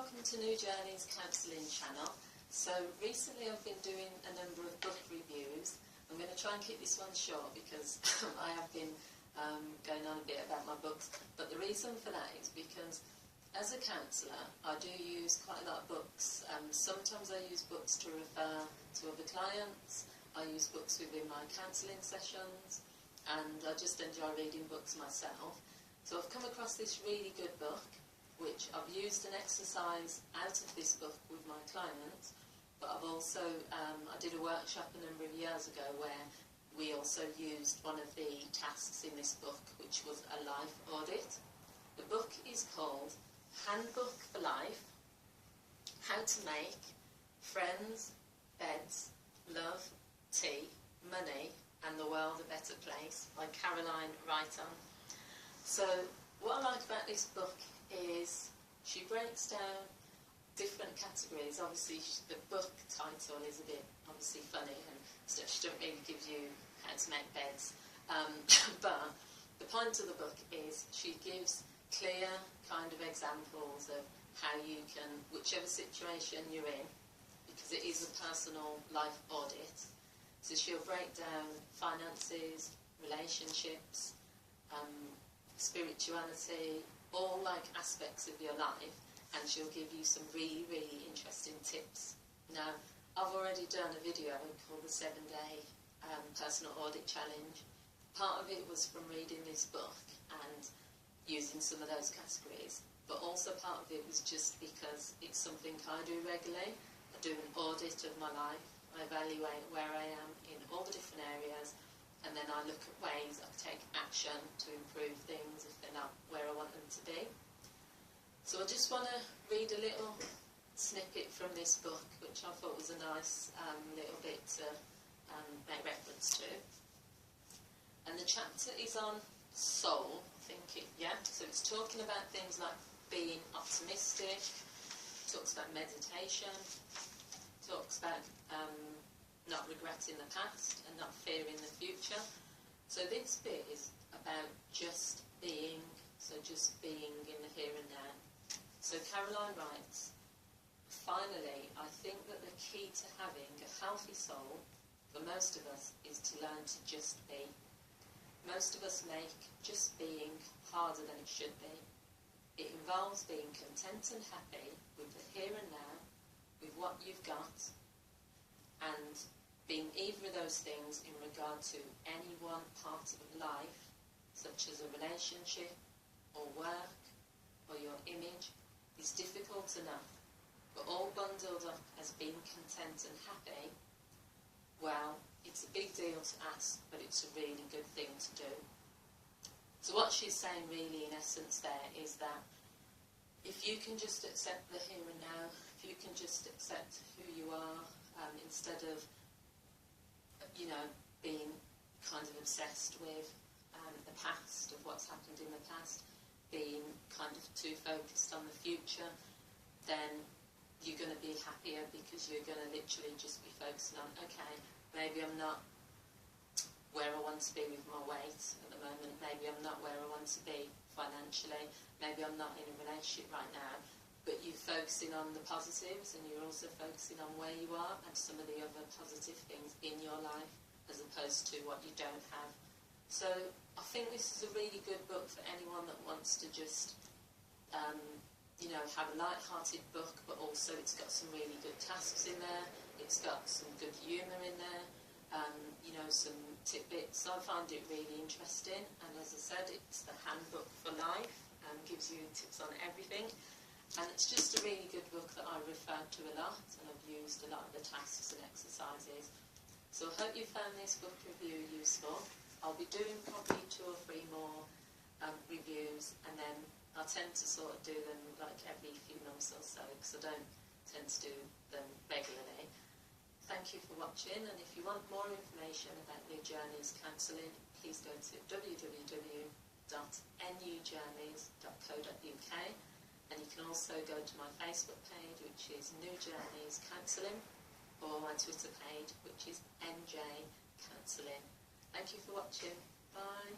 welcome to New Journeys Counselling channel. So recently I've been doing a number of book reviews. I'm going to try and keep this one short because I have been going on a bit about my books, but the reason for that is because as a counsellor I do use quite a lot of books. Sometimes I use books to refer to other clients, I use books within my counselling sessions, and I just enjoy reading books myself. So I've come across this really good book, which I've used an exercise out of this book with my clients, but I've also, I did a workshop a number of years ago where we also used one of the tasks in this book, which was a life audit. The book is called Handbook for Life, How to Make Friends, Beds, Love, Tea, Money and the World a Better Place by Righton. So what I like about this book is she breaks down different categories. Obviously the book title is a bit obviously funny and stuff. She doesn't really give you how to make beds, but the point of the book is she gives clear kind of examples of how you can, whichever situation you're in, because it is a personal life audit, so she'll break down finances, relationships, spirituality, all like aspects of your life, and she'll give you some really, really interesting tips. Now, I've already done a video called the 7-Day Personal Audit Challenge. Part of it was from reading this book and using some of those categories, but also part of it was just because it's something I do regularly. I do an audit of my life, I evaluate where I am in all the different areas, and then I look at ways I can take action to improve things if they're not where I want them to be. So I just want to read a little snippet from this book, which I thought was a nice little bit to make reference to. And the chapter is on soul, so it's talking about things like being optimistic, talks about meditation, talks about not regretting the past and not fearing the future. So this bit is about just being, so just being in the here and now. So Caroline writes, finally, I think that the key to having a healthy soul for most of us is to learn to just be. Most of us make just being harder than it should be. It involves being content and happy with the here and now, with what you've got, and being either of those things in regard to any one part of life, such as a relationship, or work, or your image, is difficult enough, but all bundled up as being content and happy, well, it's a big deal to ask, but it's a really good thing to do. So what she's saying really in essence there is that if you can just accept the here and now, if you can just accept who you are, instead of, you know, being kind of obsessed with the past, of what's happened in the past, being kind of too focused on the future, then you're going to be happier because you're going to literally just be focusing on, okay, maybe I'm not where I want to be with my weight at the moment, maybe I'm not where I want to be financially, maybe I'm not in a relationship right now, but you're focusing on the positives and you're also focusing on where you are and some of the other positive things in your life as opposed to what you don't have. So I think this is a really good book for anyone that wants to just you know, have a light-hearted book, but also it's got some really good tasks in there, it's got some good humour in there, you know, some tidbits. I find it really interesting, and as I said, it's the Handbook for Life, gives you tips on everything. And it's just a really good book that I refer to a lot, and I've used a lot of the tasks and exercises. So I hope you found this book review useful. I'll be doing probably 2 or 3 more reviews, and then I tend to sort of do them like every few months or so, because I don't tend to do them regularly. Thank you for watching, and if you want more information about New Journeys Counselling, please go to www.nujourneys.co.uk. And you can also go to my Facebook page, which is New Journeys Counselling, or my Twitter page, which is NJ Counselling. Thank you for watching. Bye.